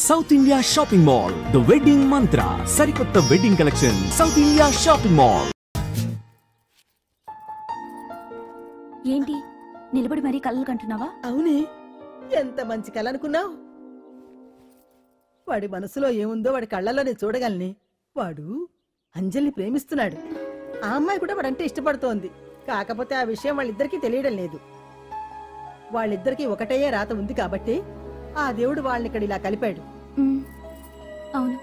South India shopping mall the wedding మంత్ర సరికొత్త wedding collection south India shopping mall. ఏంటి నిలబడి మరీ కళ్ళు కంటున్నావా? అవునే, ఎంత మంచి కళ అనుకున్నావు. వాడి మనసులో ఏముందో వాడి కళ్ళల్లో నేను చూడగలని. వాడు అంజలిని ప్రేమిస్తున్నాడు. ఆ అమ్మాయి కూడా వాడంటే ఇష్టపడుతోంది. కాకపోతే ఆ విషయం వాళ్ళిద్దరికీ తెలియడం లేదు. వాళ్ళిద్దరికీ ఒకటయ్యే రాత ఉంది కాబట్టి ఆ దేవుడు వాళ్ళని ఇక్కడ ఇలా కలిపాడు. అవును,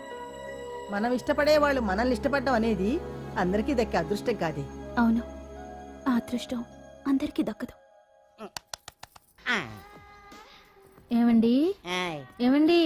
మనం ఇష్టపడే వాళ్ళు మనల్ని ఇష్టపడడం అనేది అందరికీ దక్కే అదృష్టం కాదే. అవును, ఆ అదృష్టం అందరికీ దక్కదు. ఏమండి ఏమండి,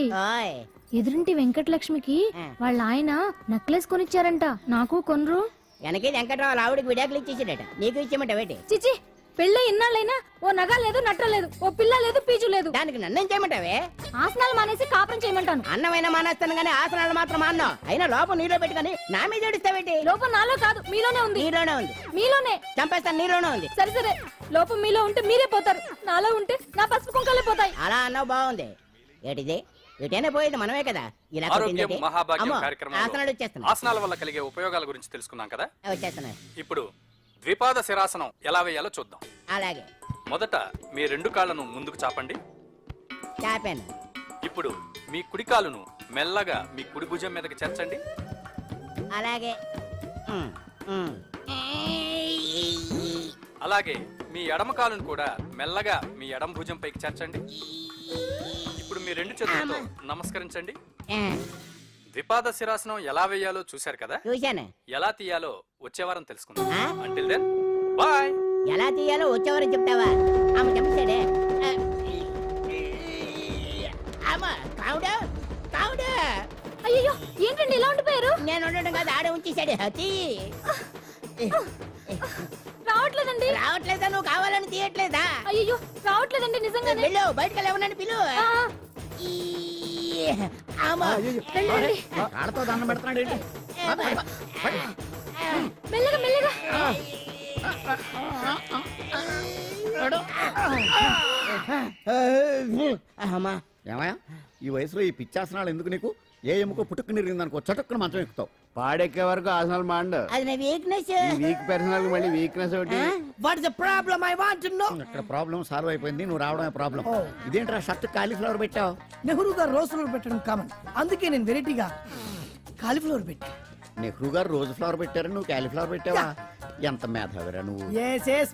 ఎదురింటి వెంకటలక్ష్మికి వాళ్ళ ఆయన నెక్లెస్ కొనిచ్చారంట, నాకు కొనరు. వెనకే వెంకటరావు ఆవిడకి విడాకులు ఇచ్చేసాడట, నీకు ఇచ్చేమంటావేటి? చిచి, పెళ్ళి ఇన్నాళ్ళైనా ఓ నగ లేదు, నట్ట లేదు, ఓ పిల్ల లేదు, పీచు లేదు. దానికి నన్నేం చేయమంటావే? ఆసనాలు మానేసి కాపురం చేయమంటాను. అన్నమైనా మానేస్తాను గానీ ఆసనాలు మాత్రం మాన్నా. అయినా లోపం నీలో పెట్టుకుని నా మీద ఏడుస్తావేటి? లోపం నాలో కాదు, మీలోనే ఉంది. నీలోనే ఉంది. మీలోనే చంపేస్తాను, నీలోనే ఉంది. సరే సరే, లోపం మీలో ఉంటే మీరే పోతారు, నాలో ఉంటే నా పసుపు కుంకాలే పోతాయి. అలా అన్నావు, బాగుంది. ఏటిది? ఇటైనా పోయేది మనమే కదా. ఇలా ఆసనాలు వచ్చేస్తున్నాయి. ఆసనాల వల్ల కలిగే ఉపయోగాల గురించి తెలుసుకున్నాం కదా, వచ్చేస్తున్నాయి. ఇప్పుడు ద్విపాద శిరాసనం ఎలా వేయాలో చూద్దాం. అలాగే. మొదట మీ రెండు కాళ్ళను ముందుకు చాపండి. చాపాను. ఇప్పుడు మీ కుడి కాలును మెల్లగా మీ కుడి భుజం మీదకి చేర్చండి. అలాగే. అలాగే మీ ఎడమ కాలును కూడా మెల్లగా మీ ఎడమ భుజం పైకి చేర్చండి. ఇప్పుడు మీ రెండు చేతులతో నమస్కరించండి. ద్విపాద శిరాసనం ఎలా వేయాలో చూశారు కదా, చూశాను. ఎలా తీయాలో వచ్చే వారం తెలుసుకుందాం. Until then bye. ఎలా తీయాలో వచ్చేవారు చెప్తావా? ఆమె చెప్తాడే. అయ్యో, ఏంటండి ఇలా ఉండిపోయారు? నేను ఉండడం కాదు, ఆడే ఉంచేశాడు. రావట్లేదండి. రావట్లేదా? నువ్వు కావాలని తీయట్లేదా? అయ్యో, రావట్లేదండి నిజంగానే. వెళ్ళు, బయటకు వెళ్ళవనని పిలు. కాళ్ళతో దండం పెడుతున్నాడు. మెల్లగా మెల్లగా. ఏమయ్యా, ఈ వయసులో ఈ పిచ్చాసనాలు ఎందుకు నీకు? ఏ ఎముకో పుట్టుకు నిరిగిందనుకో చటుక్కున మంచం ఎక్కుతావు. పాడెక్కే వరకు ఆసనాలు మాండు. అది నా వీక్నెస్. వీక్ పర్సనల్ మళ్ళీ వీక్నెస్ ఒకటి. What is the problem? I want to know. ఇక్కడ ప్రాబ్లం సాల్వ్ అయిపోయింది, నువ్వు రావడమే ప్రాబ్లం. ఇదేంట్రా షర్ట్ కాలీఫ్లవర్ పెట్టావు? నెహ్రూ గారు రోజ్ ఫ్లవర్ పెట్టడం కామన్, అందుకే నేను వెరైటీగా కాలీఫ్లవర్ పెట్టా. నెహ్రూ గారు రోజు ఫ్లవర్ పెట్టారు, నువ్వు కాలీఫ్లవర్ పెట్టావా? ఎంత మేధావిరా నువ్వు.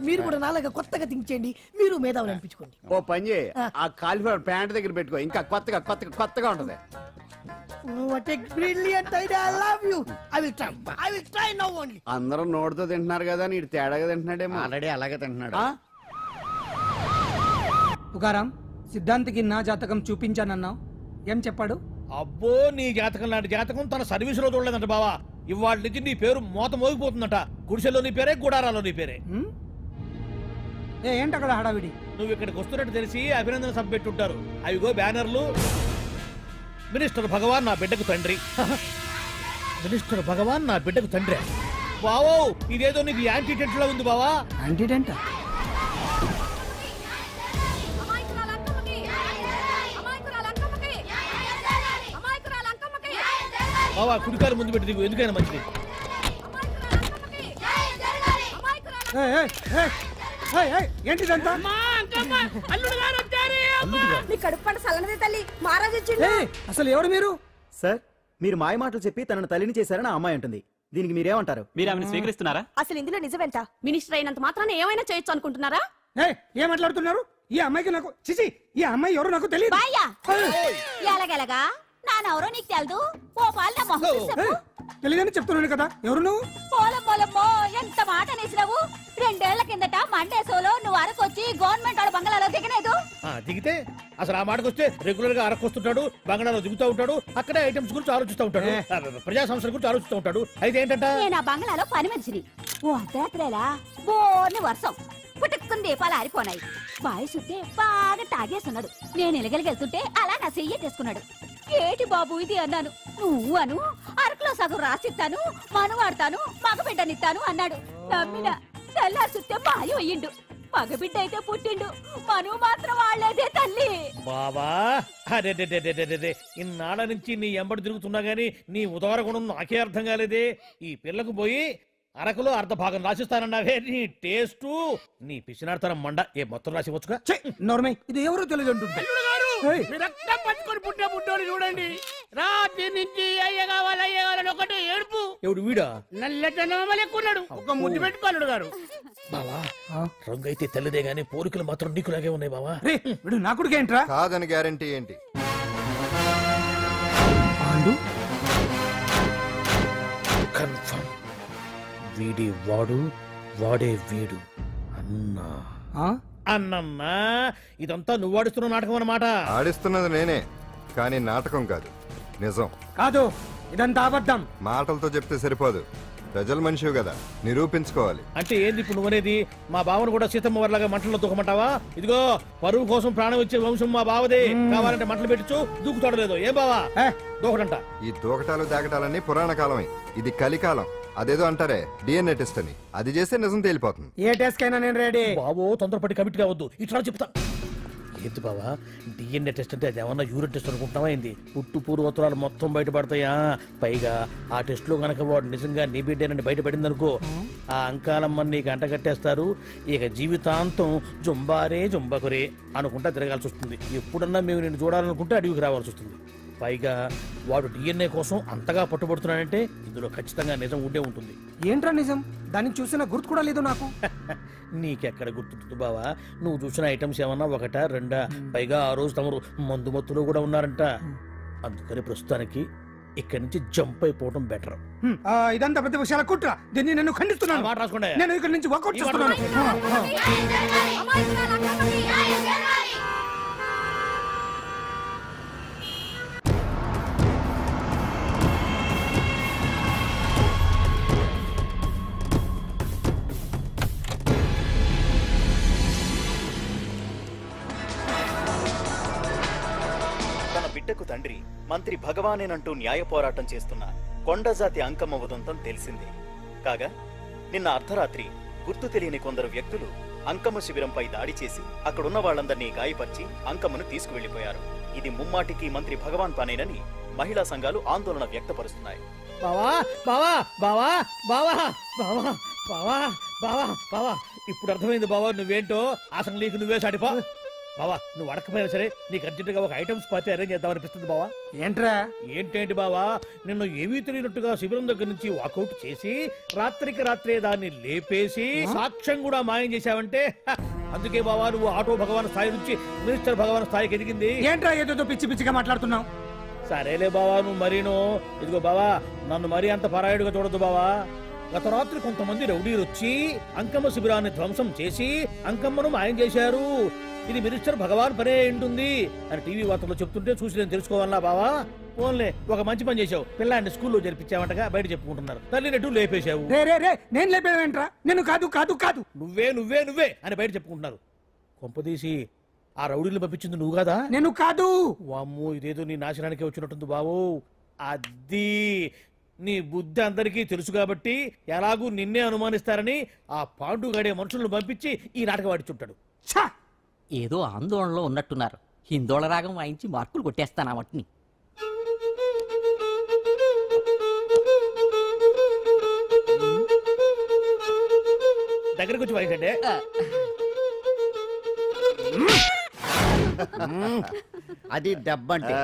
మీరు కూడా నాలాగా కొత్తగా థింక్ చేయండి, మీరు మేధావులు అనిపించుకోండి. ఓ పని చేయి, ఆ కాలీఫ్లవర్ ప్యాంట్ దగ్గర పెట్టుకో, ఇంకా కొత్తగా ఉంటది. What a brilliant idea! I love you. I will try now only. అందరూ నోటితో తింటున్నారు కదా, నీడు తేడాగా తింటున్నాడేమో. ఆల్రెడీ అలాగే తింటున్నాడు. పుకారం, సిద్ధాంతికి నా జాతకం చూపించానన్నావు, ఏం చెప్పాడు? అబ్బో, నీ జాతకం లాంటి జాతకం తన సర్వీస్ లో చూడలేదంట బావా. ఇవాళ నుంచి నీ పేరు మోత మోగిపోతుందట. గుడిసెలో నీ పేరే, గుడారాలో నీ పేరే. ఏంటి అక్కడ హడావిడి? నువ్వు ఇక్కడికి వస్తున్నట్టు తెలిసి అభినందన సభ పెట్టుంటారు. అవిగో బ్యానర్లు. మినిస్టర్ భగవాన్ నా బిడ్డకు తండ్రి. మినిస్టర్ భగవాన్ నా బిడ్డకు తండ్రి. బావో, ఇదేదో నీకు యాంటీటెంట్ లా ఉంది బావా. యాంటీటెంట్? బావా, కుడికారు ముందు పెట్టి దిగు, ఎందుకైనా మంచిది. ఏంటిదంతా? అసలు ఎవరు మీరు? సార్, మీరు మాయ మాటలు చెప్పి తనను తల్లిని చేశారని ఆ అమ్మాయి అంటుంది. దీనికి మీరేమంటారు? మీరు ఆమెను స్వీకరిస్తున్నారా? అసలు ఇందులో నిజమేంట? మినిస్టర్ అయినంత మాత్రాన్ని ఏమైనా చేయొచ్చు అనుకుంటున్నారా? ఏం మాట్లాడుతున్నారు? ఈ అమ్మాయికి నాకు చిచి, ఈ అమ్మాయి ఎవరు నాకు తెలియదు. ఎలాగెలగా నానెవరో నీకు తెలదు. ఓ పాల మొహం తెలియదని చెప్తున్నాను కదా, ఎవరు నువ్వు? పోలమ్మో, ఎంత మాట అనేసినావు. 2 ఏళ్ల కిందట మండే సోలో నువ్వు అరకొచ్చి గవర్నమెంట్ వాడు బంగ్లాలో దిగలేదు. దిగితే అసలు ఆ మాటకు వస్తే రెగ్యులర్ గా అరకొస్తుంటాడు, బంగ్లాలో దిగుతూ ఉంటాడు, అక్కడే ఐటమ్స్ గురించి ఆలోచిస్తూ ఉంటాడు, ప్రజా సంస్థల గురించి ఆలోచిస్తూ ఉంటాడు. అయితే ఏంటంట, నేను ఆ బంగ్లాలో పని మనిషిని. ఓ అర్ధరాత్రేలా బోర్ని వర్షం పుట్టుకుని దీపాలు ఆరిపోనాయి. బాయసుంటే బాగా తాగేస్తున్నాడు. నేను ఎలగలిగెళ్తుంటే అలా నా చెయ్యేసుకున్నాడు. ఏటి బాబు ఇది అన్నాను. నువ్వు అను, అరకులో సగం రాసిస్తాను, మను వాడతాను, మగ బిడ్డనిస్తాను అన్నాడు. నమ్మిన తెల్లారి సుత్తే మాయం అయ్యిండు. మగబిడ్డ అయితే పుట్టిండు, మను మాత్రం వాళ్ళేదే తల్లి. బావా అరే ఇన్నాళ్ళ నుంచి నీ ఎంబడి తిరుగుతున్నా గానీ నీ ఉదార గుణం నాకే అర్థం కాలేదే. ఈ పిల్లకు పోయి అరకులో అర్ధ భాగం రాసిస్తానన్నావే, నీ టేస్టు నీ పిచ్చినాడతనం మండ. ఏ మొత్తం రాసివచ్చుగా. నోర్మై ఇది ఎవరో తెలియదు అంటుంటే రక్తం పట్టుకొని పుట్టే పుట్టోడు చూడండి. రాత్రి నుంచి అయ్య కావాలని ఒకటే ఏడుపు. ఎవడు వీడా? నల్లెక్కున్నాడు, ఒక ముద్దు పెట్టుకోలేడు గారు. బావా రంగు అయితే తెల్లదే గానీ పోలికలు మాత్రం నీకులాగే ఉన్నాయి బావా. వీడు నా కొడుకేంట్రా? కాదని గ్యారంటీ ఏంటి? కన్ఫర్మ్ వీడి వాడు, వాడే వీడు. అన్నా అన్నన్నా ఇదంతా నువ్వు ఆడిస్తున్న నాటకం అన్నమాట. ఆడిస్తున్నది నేనే, కానీ నాటకం కాదు, నిజం కాదు. ఇదంతా అబద్ధం. మాటలతో చెప్తే సరిపోదు, ప్రజల మనిషివి కదా, నిరూపించుకోవాలి. అంటే ఏంది ఇప్పుడు నువ్వనేది? మా బావను కూడా సీతమ్మ వారిలాగా మంటల్లో దూకమంటావా? ఇదిగో పరువు కోసం ప్రాణం ఇచ్చే వంశం మా బావదే. కావాలంటే మంటలు పెట్టచ్చు, దూకుతాడలేదు. ఏం బావా దూకడంట? ఈ దూకటాలు దాకటాలన్నీ పురాణ కాలమే, ఇది కలికాలం. అదేదో అంటారే డిఎన్ఏ టెస్ట్ అని, అది చేస్తే నిజం తేలిపోతుంది. ఏ టెస్ట్ కైనా నేను రెడీ. బావో తొందరపడి కమిట్ కావద్దు, ఇట్లా చెప్తా. ఏంది బావా డిఎన్ఏ టెస్ట్ అంటే? అది ఏమన్నా యూరిన్ టెస్ట్ అనుకుంటావా ఏంది? పుట్టు పూర్వోత్తరాలు మొత్తం బయటపడతాయా? పైగా ఆ టెస్ట్ లో గనక వాడు నిజంగా నీ బిడ్డేనని బయటపడింది అనుకో, ఆ అంకాలమ్మని నీకు అంటగట్టేస్తారు. ఇక జీవితాంతం జుంబారే జుంబకురే అనుకుంటా తిరగాల్సి వస్తుంది. ఎప్పుడన్నా మేము నేను చూడాలనుకుంటే అడవికి రావాల్సి వస్తుంది. పైగా వాడు డిఎన్ఏ కోసం అంతగా పట్టుబడుతున్నాడంటే ఇందులో ఖచ్చితంగా నిజం ఉండే ఉంటుంది. ఏంట్రా నిజం? దాన్ని చూసిన గుర్తు కూడా లేదు నాకు. నీకెక్కడ గుర్తుంటుంది బావా? నువ్వు చూసిన ఐటమ్స్ ఏమన్నా ఒకటా రెండా? పైగా ఆ రోజు తమరు మందు మత్తులో కూడా ఉన్నారంట. అందుకని ప్రస్తుతానికి ఇక్కడి నుంచి జంప్ అయిపోవడం బెటర్. ఇదంతా పెద్ద విషయాల కుట్ర. దీన్ని నేను ఖండిస్తున్నాను. మాట రాసుకోండి. నేను ఇక్కడి నుంచి వర్కౌట్ చేస్తున్నాను. బిడ్డకు తండ్రి మంత్రి భగవానేనంటూ న్యాయ పోరాటం చేస్తున్న కొండజాతి అంకమ్మ ఉదంతం తెలిసిందే. కాగా నిన్న అర్ధరాత్రి గుర్తు తెలియని కొందరు వ్యక్తులు అంకమ్మ శిబిరంపై దాడి చేసి అక్కడున్న వాళ్ళందరినీ గాయపరిచి అంకమ్మను తీసుకువెళ్లిపోయారు. ఇది ముమ్మాటికి మంత్రి భగవాన్ పనేనని మహిళా సంఘాలు ఆందోళన వ్యక్తపరుస్తున్నాయి. బావా బావా బావా బావా బావా బావా బావా బావా ఇప్పుడు అర్థమైంది బావా నువ్వేంటో. అసలు నీకు నువ్వే సాటిపో బావా. నువ్వు అడకపోయినా సరే నీకు అర్జెంటుగా ఒక ఐటమ్స్ పార్టీ అరేంజ్ చేద్దాం అనిపిస్తుంది బావా. ఏంట్రా? ఏంటేంటి బావా, నిన్ను ఏమీ తెలియనట్టుగా శిబిరం దగ్గర నుంచి వాకౌట్ చేసి రాత్రికి రాత్రే దాన్ని లేపేసి సాక్ష్యం కూడా మాయం చేశావంటే అందుకే బావా నువ్వు ఆటో భగవాన్ స్థాయి నుంచి మినిస్టర్ భగవాన్ స్థాయికి ఎదిగింది. ఏంట్రా ఏదో పిచ్చి పిచ్చిగా మాట్లాడుతున్నావు? సరేలే బావా నువ్వు మరీను. ఇదిగో బావా నన్ను మరీ అంత పరాయుడుగా చూడద్దు బావా. గత రాత్రి కొంతమంది రౌడీలు వచ్చి అంకమ్మ శిబిరాన్ని ధ్వంసం చేసి అంకమ్మను మాయం చేశారు. ఇది మినిస్టర్ భగవాన్ పనే ఉంటుంది అని టీవీ వార్తల్లో చెప్తుంటే చూసి నేను తెలుసుకోవాలా బావా. ఓన్లే ఒక మంచి పని చేశావు, పిల్లాన్ని స్కూల్లో జరిపించావంటగా బయట చెప్పుకుంటున్నారు. తల్లినట్టు లేపేశావు. నేను లేపేవేంట్రా? నేను కాదు కాదు కాదు నువ్వే నువ్వే నువ్వే అని బయట చెప్పుకుంటున్నారు. కొంపదీసి ఆ రౌడీలు పంపించింది నువ్వు కాదా? నేను కాదు. వామ్మో ఇదేదో నీ నాశనానికి వచ్చినట్టుంది బావు. అది నీ బుద్ధి అందరికీ తెలుసు కాబట్టి ఎలాగూ నిన్నే అనుమానిస్తారని ఆ పాండుగాడే మనుషులను పంపించి ఈ నాటకం ఆడిచుంటాడు. ఏదో ఆందోళనలో ఉన్నట్టున్నారు. హిందోళ రాగం వాయించి మార్కులు కొట్టేస్తాను వాటిని. దగ్గరకు వచ్చి వాయించండి. అది దెబ్బంటే.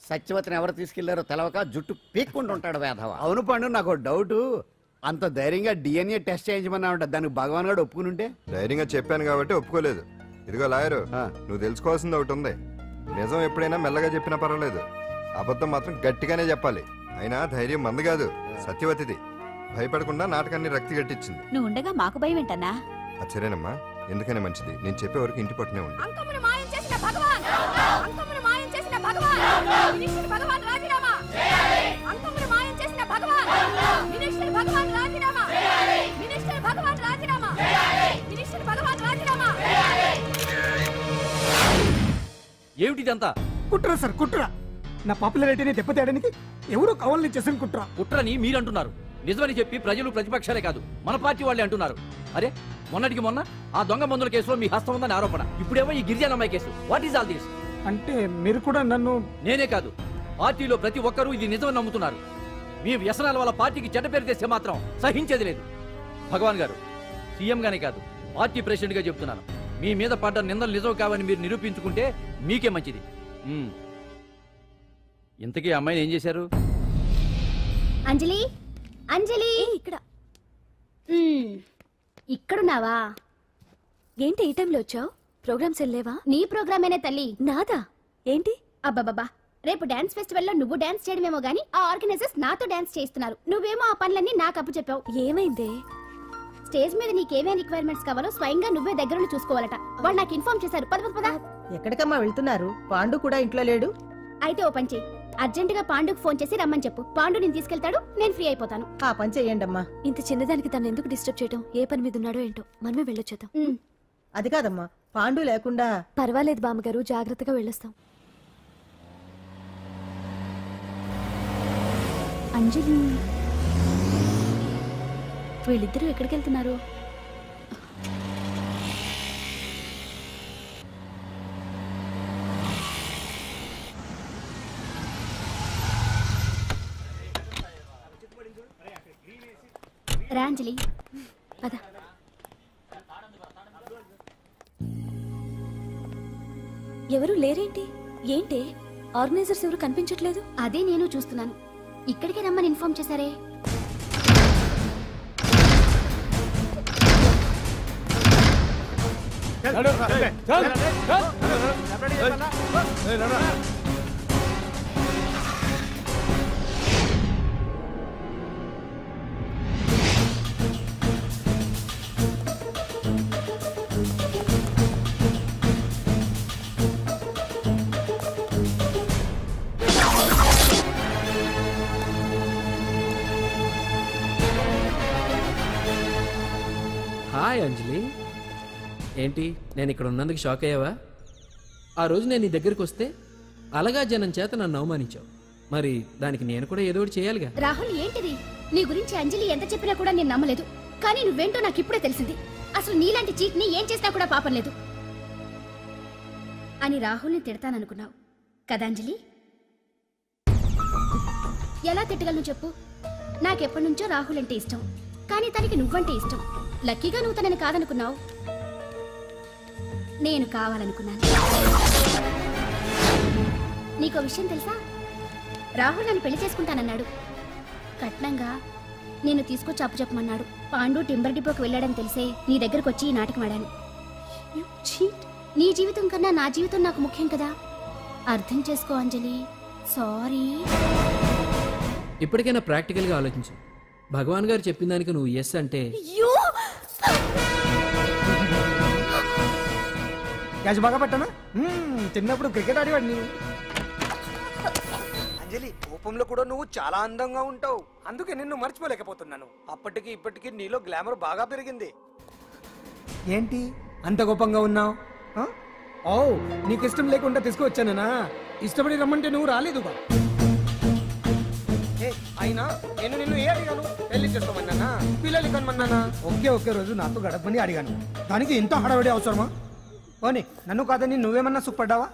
సత్యవతిని ఎవరు తీసుకెళ్లారో తెలవక జుట్టు పీక్కుంటూ ఉంటాడు వేధవ. అవును పండు, నాకు డౌట్. అంత ధైర్యంగా డిఎన్ఏ టెస్ట్ చేయించమన్నా ఉంటా, దానికి భగవాన్ గారు ఒప్పుకుని. ధైర్యంగా చెప్పాను కాబట్టి ఒప్పుకోలేదు. ఇదిగో లాయరు, నువ్వు తెలుసుకోవాల్సింది ఒకటి ఉంది. నిజం ఎప్పుడైనా మెల్లగా చెప్పినా పర్వాలేదు, అబద్ధం మాత్రం గట్టిగానే చెప్పాలి. అయినా ధైర్యం మంది కాదు, సత్యవతిది. భయపడకుండా నాటకాన్ని రక్తి గట్టించింది. నువ్వు ఉండగా మాకు భయం ఏంటన్నా? సరేనమ్మా, ఎందుకనే మంచిది. నేను చెప్పే వరకు ఇంటి పట్టునే ఉంది. అంకమ్మను మాయం చేసిన భగవాన్, అంకమ్మను మాయం చేసిన భగవాన్, మినిస్టర్ భగవాన్ రాజీనామా. అంకమ్మను మాయం చేసిన భగవాన్, మినిస్టర్ భగవాన్ రాజీనామా. మినిస్టర్ భగవాన్ రాజీనామా. మినిస్టర్ భగవాన్ రాజీనామా. ఏమిటిదంతా? కుట్ర సార్, కుట్ర. నా పాపులారిటీని దెబ్బతేయడానికి ఎవరో కావాలని చేసిన కుట్ర. కుట్రని మీరంటున్నారు. నిజమని చెప్పి ప్రజలు ప్రతిపక్షాలే కాదు మన పార్టీ వాళ్ళే అంటున్నారు. అరే మొన్నటికి మొన్న ఆ దొంగ మందుల కేసులో మీ హస్తం ఉందని ఆరోపణ, ఇప్పుడేమో ఈ గిరిజన అమ్మాయి case. What is all this? అంటే మీరు కూడా నన్ను... నేనే కాదు, పార్టీలో ప్రతి ఒక్కరూ ఇది నిజమని నమ్ముతున్నారు. మీ వ్యసనాల వల్ల పార్టీకి చెడ్డ పేరు తెస్తే మాత్రం సహించేది లేదు. భగవాన్ గారు, సీఎం గానే కాదు పార్టీ ప్రెసిడెంట్ గా చెప్తున్నాను, మీ మీద పడ్డ నిందలు నిజం కావని మీరు నిరూపించుకుంటే మీకే మంచిది. ఇంతకీ అమ్మాయిని ఏం చేశారు? అంజలి, అంజలి ఇక్కడ ఇక్కడున్నావా? ఏంటి ఈ టైంలో వచ్చావు? ప్రోగ్రామ్స్ వెళ్ళేవా? నీ ప్రోగ్రామేనే తల్లి. నాదా? ఏంటి? అబ్బాబాబా, రేపు డాన్స్ ఫెస్టివల్ లో నువ్వు డాన్స్ చేయడమేమో గానీ ఆ ఆర్గనైజర్స్ నాతో డాన్స్ చేస్తున్నారు. నువ్వేమో ఆ పనులన్నీ నాకు అప్పు చెప్పావు. ఏమైందే? స్టేజ్ మీద నీకేమేం రిక్వైర్మెంట్స్ కావాలో స్వయంగా నువ్వే దగ్గరుండి చూసుకోవాలట. వాళ్ళు నాకు ఇన్ఫార్మ్ చేశారు. పద పద. ఎక్కడికమ్మా వెళ్తున్నారు? పాండు కూడా ఇంట్లో లేడు. అయితే ఓ పని చెయ్యి, అర్జెంట్ గా పాండుకు ఫోన్ చేసి రమ్మని చెప్పు. పాండు నేను తీసుకెళ్తాడు, నేను ఫ్రీ అయిపోతాను. ఆ పని చెయ్యండి అమ్మా. ఇంత చిన్నదానికి తను ఎందుకు డిస్టర్బ్ చేయటం? ఏ పని మీద ఉన్నాడో ఏంటో, మనమే వెళ్ళొచ్చేద్దాం. అది కాదమ్మా, పాండు లేకుండా... పర్వాలేదు బామ్మగారు, జాగ్రత్తగా వెళ్ళొస్తాం. అంజలి, వీళ్ళిద్దరూ ఎక్కడికి వెళ్తున్నారు? రా అంజలి, పద. ఎవరు లేరేంటి? ఏంటి ఆర్గనైజర్స్ ఎవరు కనిపించట్లేదు? అదే నేను చూస్తున్నాను. ఇక్కడికే రమ్మని ఇన్ఫార్మ్ చేశారే. హాయ్ అంజలి, ఏంటి నేను ఇక్కడ ఉన్నందుకు షాక్ అయ్యావా? ఆ రోజు నేను నీ దగ్గరికి వస్తే అలగా జనం చేత నన్ను అవమానించావు, మరి దానికి నేను కూడా ఏదో ఒకటి చేయాలిగా. రాహుల్, ఏంటిది? నీ గురించి అంజలి ఎంత చెప్పినా కూడా నేను నమ్మలేదు. కానీ నువ్వేంటో నాకు ఇప్పుడే తెలిసింది. అసలు నీలాంటి చీట్ ని ఏం చేసినా కూడా పాపం లేదు అని రాహుల్ని తిడతాననుకున్నావు కదా అంజలి? ఎలా తిట్టగలను చెప్పు? నాకెప్పటి నుంచో రాహుల్ అంటే ఇష్టం, కానీ తనకి నువ్వంటే ఇష్టం. లక్కీగా నువ్వు తనని కాదనుకున్నావు, నేను కావాలనుకున్నాను. నీకో విషయం తెలుసా? రాహుల్ నన్ను పెళ్లి చేసుకుంటానన్నాడు. కట్నంగా నేను తీసుకొచ్చి అప్పు చెప్పమన్నాడు. పాండు టింబర్ డిపోకి వెళ్ళాడని తెలిసే నీ దగ్గరకు వచ్చి ఈ నాటకం ఆడాను. నీ జీవితం కన్నా నా జీవితం నాకు ముఖ్యం కదా, అర్థం చేసుకో అంజలి. సారీ. ఇప్పటికైనా ప్రాక్టికల్గా ఆలోచించు. భగవాన్ గారు చెప్పిన దానికి నువ్వు ఎస్ అంటే... క్యాచ్ బాగా పట్టానా? చిన్నప్పుడు క్రికెట్ ఆడేవాడిని. అంజలి, కోపంలో కూడా నువ్వు చాలా అందంగా ఉంటావు, అందుకే నిన్ను మర్చిపోలేకపోతున్నాను. అప్పటికి ఇప్పటికి నీలో గ్లామర్ బాగా పెరిగింది. ఏంటి అంత కోపంగా ఉన్నావు? ఓ, నీకు ఇష్టం లేకుండా తీసుకువచ్చానా? ఇష్టపడి రమ్మంటే నువ్వు రాలేదుగా. అయినా నేను నిన్ను ఏ అడిగాను? పెళ్లి చేసుకోమన్నానా, పిల్లలు కనమన్నానా? ఒకే రోజు నాతో గడపని అడిగాను, దానికి ఇంత హడావిడి అవసరమా? పోనీ నన్ను కాదని నువ్వేమన్నా సుఖపడ్డావా?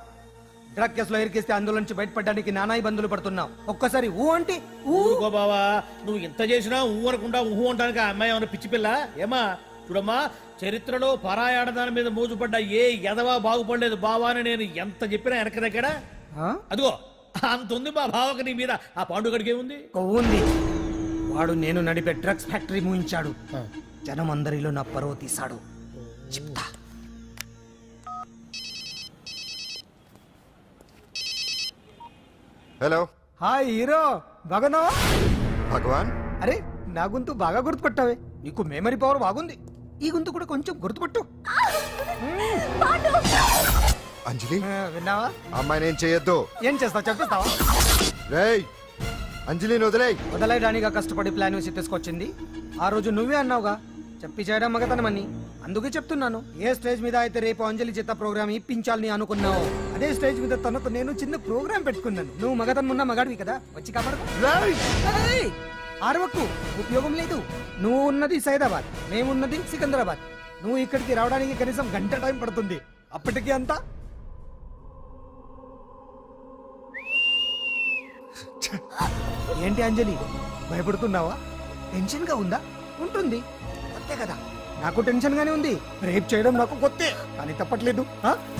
డ్రగ్ కేసులో ఇరికిస్తే అందులో నుంచి బయటపడడానికి నానా ఇబ్బందులు పడుతున్నావు. ఒక్కసారి ఊ అంటే ఊరుకో బావా, నువ్వు ఇంత చేసినా ఊ అనకుండా ఊహు అంటానికి ఆ అమ్మాయి ఏమన్నా పిచ్చి పిల్ల ఏమా? చూడమ్మా, చరిత్రలో పరాయాడదాని మీద మోజుపడ్డ ఏ ఎదవా బాగుపడలేదు బావా అని నేను ఎంత చెప్పినా వెనక దగ్గర. అదిగో అంత ఉంది మా బావకు నీ మీద. ఆ పాండుగడికి ఏముంది? కొవ్వుంది. వాడు నేను నడిపే డ్రగ్స్ ఫ్యాక్టరీ మూయించాడు. జనం అందరిలో నా పరువు తీశాడు. చెప్తా. హలో. హాయ్ హీరో, బాగున్నావా? భగవాన్. అరే, నా గొంతు బాగా గుర్తుపట్టావే. నీకు మెమరీ పవర్ బాగుంది. ఈ గొంతు కూడా కొంచెం గుర్తుపట్టు. అంజలి, విన్నావా? అమ్మాయిని ఏం చేయొద్దు. ఏం చేస్తావు చెప్పేస్తావా? రేయ్, అంజలిని వదలయడానిగా కష్టపడి ప్లాన్ వేసి తీసుకొచ్చింది. ఆ రోజు నువ్వే అన్నావుగా చెప్పి చేయడం మగతనమని. అందుకే చెప్తున్నాను, ఏ స్టేజ్ మీద అయితే రేపు అంజలి చేత ప్రోగ్రామ్ ఇప్పించాలని అనుకున్నావు, అదే స్టేజ్ మీద తనకు నేను చిన్న ప్రోగ్రామ్ పెట్టుకున్నాను. నువ్వు మగతనం ఉన్న మగాడివి కదా, వచ్చి కాపాడు. ఆరవకు, ఉపయోగం లేదు. నువ్వు ఉన్నది సైదాబాద్, మేమున్నది సికింద్రాబాద్. నువ్వు ఇక్కడికి రావడానికి కనీసం గంట టైం పడుతుంది. అప్పటికి అంతా ఏంటి అంజలి, భయపడుతున్నావా? టెన్షన్ గా ఉందా? ఉంటుంది, అంతే కదా. నాకు టెన్షన్ గానే ఉంది. రేప్ చేయడం నాకు కొత్తే, కానీ తప్పట్లేదు.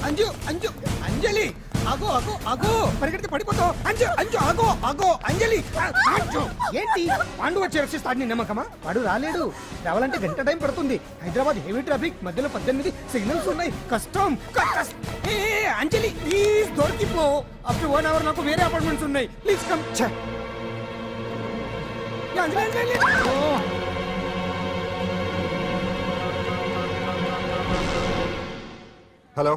అంజు అంజు అంజలి ఆగో ఆగో ఆగో, పరిగెడితే పడిపోతావు. అంజు అంజు ఆగో ఆగో అంజలి. అంజు ఏంటి, పాండు వచ్చి రక్షిస్తాడు నీ నమ్మకమా? వాడు రాలేడు. రావాలంటే గంట టైం పడుతుంది. హైదరాబాద్ హెవీ ట్రాఫిక్, మధ్యలో 18 సిగ్నల్స్ ఉన్నాయి. కష్టం. అంజలి ప్లీజ్ దొరికిపో. ఆఫ్టర్ 1 అవర్ నాకు వేరే అపార్ట్మెంట్స్ ఉన్నాయి. Please come. హలో,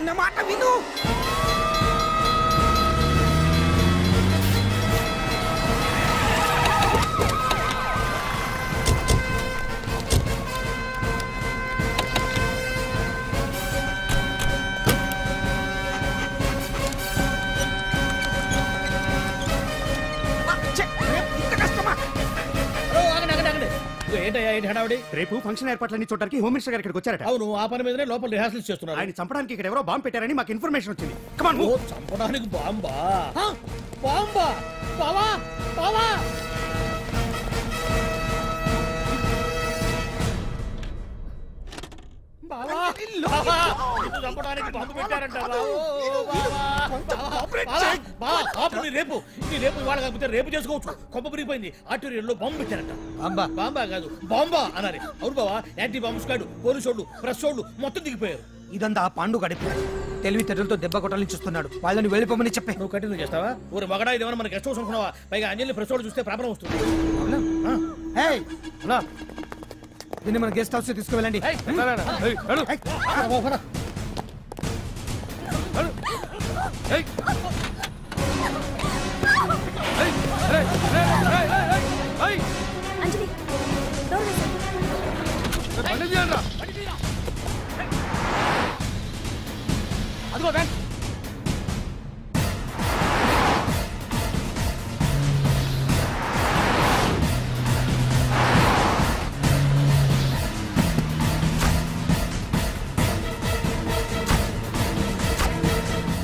నా మాట విను. రేపు ఫంక్షన్ ఏర్పాట్లన్నీ చూడడానికి హోమ్ మినిస్టర్ గారు ఇక్కడికి వచ్చారట. అవును, ఆ పని మీదనే లోపల రిహార్సల్స్ చేస్తున్నారు. ఆయన చంపడానికి ఇక్కడ ఎవరో బాంబు పెట్టారని మాకు ఇన్ఫర్మేషన్ వచ్చింది. కమాన్. చంపడానికి బాంబా? బాంబా? బావా బావా చంపడానికి బాంబు పెట్టారంట. రేపు ఇవాళ కాకపోతే రేపు చేసుకోవచ్చు. కొమ్మ పెరిగిపోయింది. ఆర్టీరియల్లో బాంబు పెట్టారంట. బాంబా కాదు, బాంబా అన్నారు. అవును బావా, యాంటీ బాంబు స్క్వాడ్, పోలీసు వాళ్ళు, ప్రెస్ వాళ్ళు మొత్తం దిగిపోయారు. ఇదంతా ఆ పాండు గడిపి తెలివితేటలతో దెబ్బ కొట్టాలని చూస్తున్నాడు. వాళ్ళని వెళ్ళిపోమని చెప్పే. నువ్వు కంటిన్యూ చేస్తావా? ఊరి మగడా ఇదేమన్నా మనకి గెస్ట్ హౌస్ అనుకున్నావా? పైగా అంజలి ప్రెస్ వాళ్ళు చూస్తే ప్రాబ్లం వస్తుంది. దీన్ని మన గెస్ట్ హౌస్ తీసుకువెళ్ళండి. అంజలి అదిగో బ్యాంక్.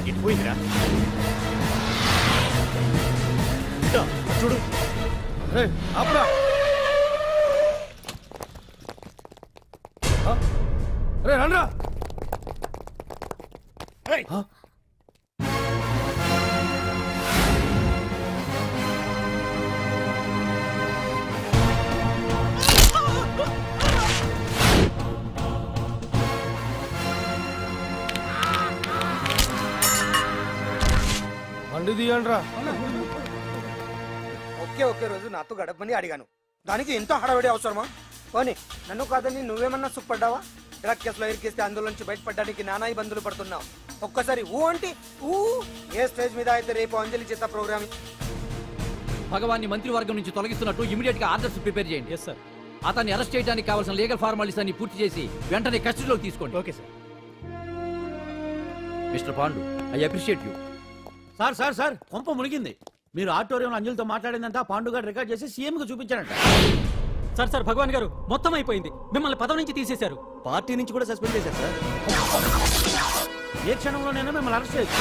ఇటు పోయిందిరా. చూడు ఆపురా. రండ్రా. బండి తీయండిరా. ఒకే రోజు నాతో గడపని అడిగాను, దానికి ఎంత హడావిడి అవసరమా? పోనీ నన్ను కాదని నువ్వేమన్నా సుప్పడ్డావా? డ్రగ్ కేసులో ఇరికిస్తే అందులో నుంచి బయటపడడానికి నానా ఇబ్బందులు పడుతున్నావు. ఒక్కసారి ఊ అంటే ఊ. ఏ స్టేజ్ మీద అయితే రేపు అంజలి చేత ప్రోగ్రామ్ భగవాన్ని మంత్రివర్గం నుంచి తొలగిస్తున్నట్టు ఇమీడియట్ గా ఆర్డర్స్ ప్రిపేర్ చేయండి. సార్, అతన్ని అరెస్ట్ చేయడానికి కావాల్సిన లీగల్ ఫార్మాలిటీస్ అన్ని పూర్తి చేసి వెంటనే కస్టడీలోకి తీసుకోండి. Okay sir. Mister Pandu, I appreciate you. Sir sir sir కొంప మునిగింది. మీరు ఆడిటోరియంలో అంజలితో మాట్లాడిందంతా పాండు గారు రికార్డ్ చేసి సీఎం కు చూపించారంట. సార్ సార్ భగవాన్ గారు మొత్తం అయిపోయింది. మిమ్మల్ని పదవి నుంచి తీసేశారు. పార్టీ నుంచి కూడా సస్పెండ్ చేశారు సార్. ఏ క్షణంలోనైనా మిమ్మల్ని అరెస్ట్ చేయొచ్చు.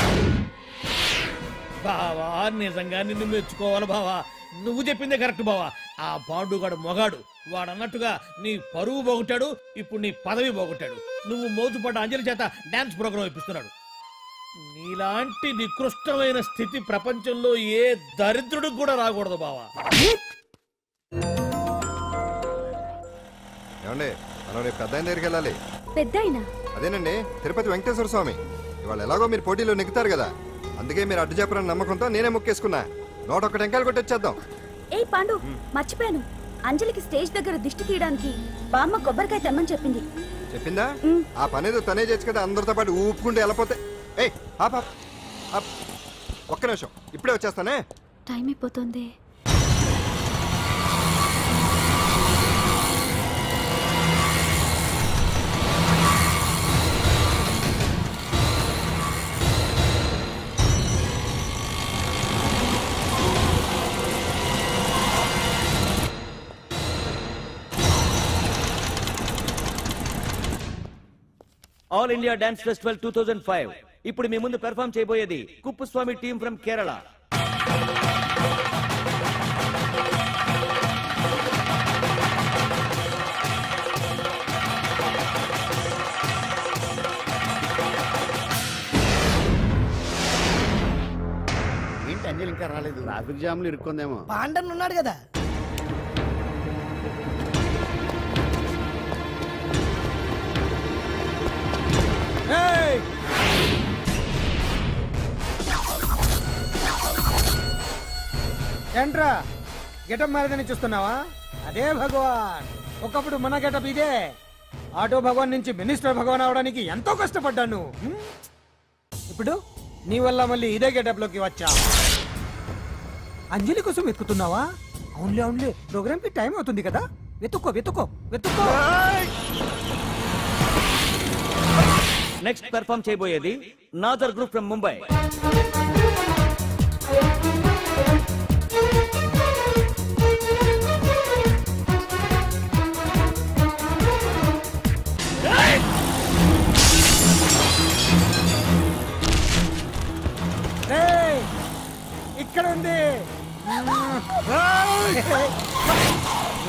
బావా, నిజంగా నిన్ను మెచ్చుకోవాలి బావా. నువ్వు చెప్పిందే కరెక్ట్ బావా. ఆ పాండుగాడు మొగాడు. వాడు అన్నట్టుగా నీ పరువు పోగొట్టాడు, ఇప్పుడు నీ పదవి పోగొట్టాడు. నువ్వు మోతుపడ్డ అంజలి చేత డాన్స్ ప్రోగ్రాం ఇప్పిస్తున్నాడు. నీలాంటి నికృష్టమైన స్థితి ప్రపంచంలో ఏ దరిద్రుడికి కూడా రాకూడదు బావా. ఏమండి, మనం రేపు పెద్ద ఆయన దగ్గరికి వెళ్ళాలి. పెద్దాయనా? అదేనండి, తిరుపతి వెంకటేశ్వర స్వామి. ఇవాళ ఎలాగో మీరు పోటీలో నెగ్గుతారు కదా, అందుకే మీరు అడ్డు చెప్పరని నమ్మకంతో నేనే మొక్కేసుకున్నా. 101 టెంకాయలు కొట్టొచ్చేద్దాం. ఏ పాండు, మర్చిపోయాను. అంజలికి స్టేజ్ దగ్గర దిష్టి తీయడానికి బామ్మ కొబ్బరికాయ తెమ్మని చెప్పింది. చెప్పిందా? ఆ పనేదో తనే చేయొచ్చు కదా, అందరితో పాటు ఊపుకుంటూ వెళ్ళిపోతే. ఏయ్ ఒక్క నిమిషం, ఇప్పుడే వచ్చేస్తానే. టైం అయిపోతుంది. All India dance festival 2005. ఇప్పుడు మీ ముందు పెర్ఫామ్ చేయబోయేది కుప్పుస్వామి టీమ్ ఫ్రమ్ కేరళ. ఏంటి అంజలి ఇంకా రాలేదు? ట్రాఫిక్ జామ్ లో ఇరుక్కుందేమో. పాండన్ ఉన్నాడు కదా. ఏంట్రా గెటప్ మారదని చూస్తున్నావా? అదే భగవాన్. ఒకప్పుడు మన గెటప్ ఇదే. ఆటో భగవాన్ నుంచి మినిస్టర్ భగవాన్ అవడానికి ఎంతో కష్టపడ్డాను. ఇప్పుడు నీ వల్ల మళ్ళీ ఇదే గెటప్ లోకి వచ్చా. అంజలి కోసం వెతుకుతున్నావా? అవునులే అవునులే, ప్రోగ్రామ్ కి టైం అవుతుంది కదా. వెతుక్కో వెతుక్కో వెతుక్కో. నెక్స్ట్ పెర్ఫామ్ చేయబోయేది నాదర్ గ్రూప్ ఫ్రమ్ ముంబై. ఇక్కడ ఉంది.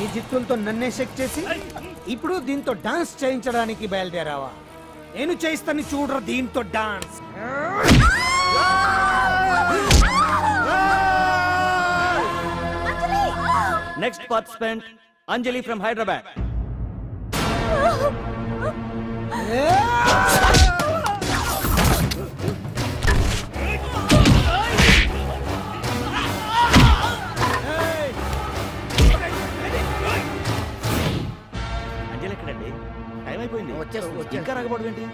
ఈ జిత్తులతో నన్నే చెక్ చేసి ఇప్పుడు దీంతో డాన్స్ చేయించడానికి బయలుదేరావా? నేను చేయిస్తాను చూడరా దీంతో dance. Next participant Anjali from Hyderabad. Anjali ఎక్కడండి? టైం అయిపోయింది. ఇంకా రాకపోవడం ఏంటి?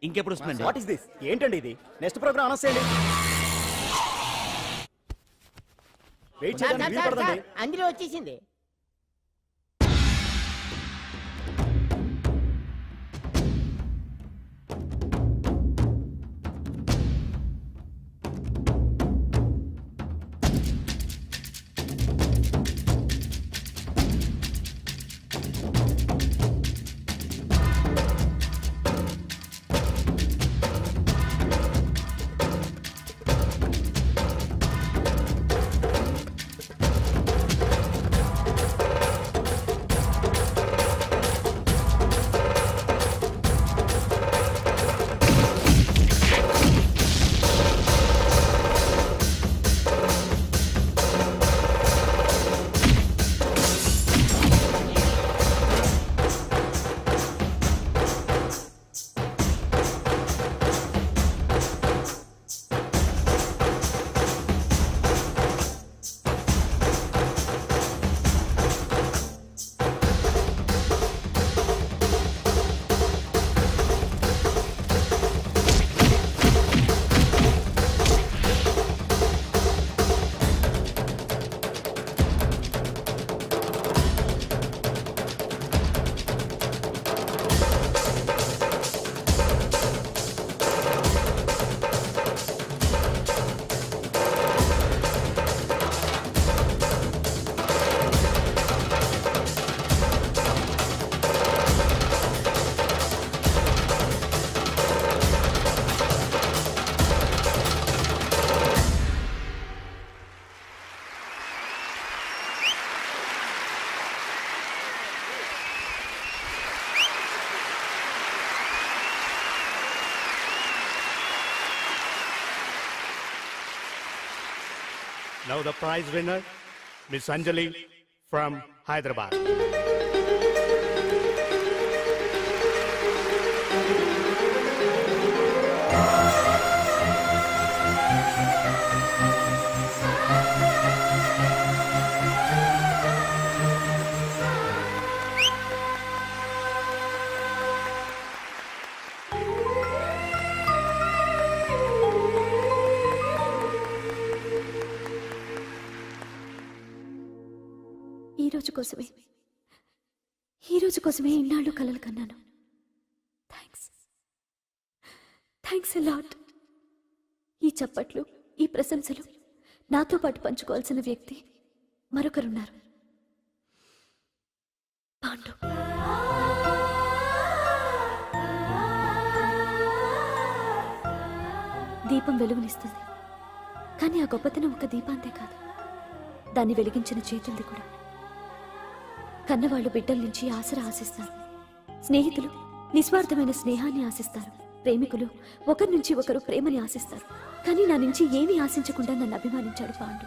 ఇంకెప్పుడు వస్తుందండి? What is this? ఏంటండి ఇది? నెక్స్ట్ ప్రోగ్రామ్ అనౌన్స్ చేయండి. వెయిట్ చేయడానికి వీలు పడదండి. అందులో వచ్చేసింది. Now the prize winner, Miss Anjali from Hyderabad. ఈ రోజు కోసమే ఇన్నాళ్ళు కలలు కన్నాను. Thanks a lot. ఈ చప్పట్లు, ఈ ప్రశంసలు నాతో పాటు పంచుకోవాల్సిన వ్యక్తి మరొకరున్నారు. పాండు. దీపం వెలుగునిస్తుంది, కానీ ఆ గొప్పతనం ఒక దీపాంతే కాదు, దాన్ని వెలిగించిన చేతులది కూడా. కన్నవాళ్లు బిడ్డల నుంచి ఆసరా ఆశిస్తారు, స్నేహితులు నిస్వార్థమైన స్నేహాన్ని ఆశిస్తారు, ప్రేమికులు ఒకరి నుంచి ఒకరు ప్రేమని ఆశిస్తారు. కానీ నా నుంచి ఏమీ ఆశించకుండా నన్ను అభిమానించాడు పాండు.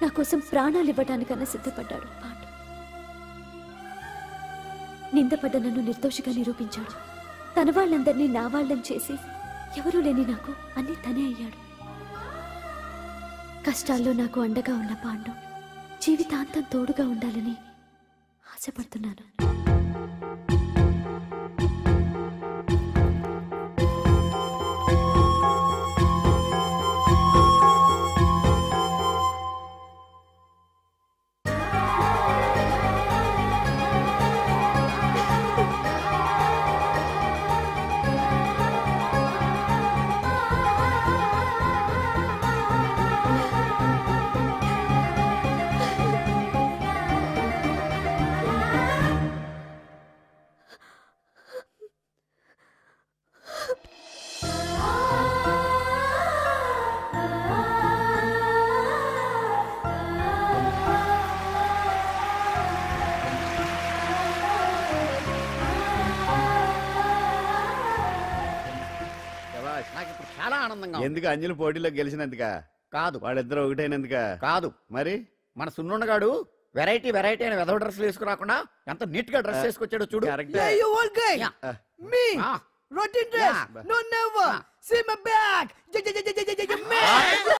నా కోసం ప్రాణాలు ఇవ్వడానికన్నా సిద్ధపడ్డాడు పాండు. నిందపడ్డ నన్ను నిర్దోషిగా నిరూపించాడు. తన వాళ్ళందరినీ నా వాళ్ళని చేసి ఎవరూ లేని నాకు అన్నీ తనే అయ్యాడు. కష్టాల్లో నాకు అండగా ఉన్న పాండు జీవితాంతం తోడుగా ఉండాలని ఆశపడుతున్నాను. చాలా ఆనందంగా ఎందుకు అంజలి పోటీలో గెలిచినందుక కాదు, వాళ్ళిద్దరు ఒకటైనందుక కాదు, మరి మన సున్నుండగాడు వెరైటీ అయిన వెధవ డ్రెస్లు వేసుకురాకుండా ఎంత నీట్ గా డ్రెస్ వేసుకొచ్చాడో చూడు. Yeah, you old guy. Me. Rotten dress. No, never. See my back. Man.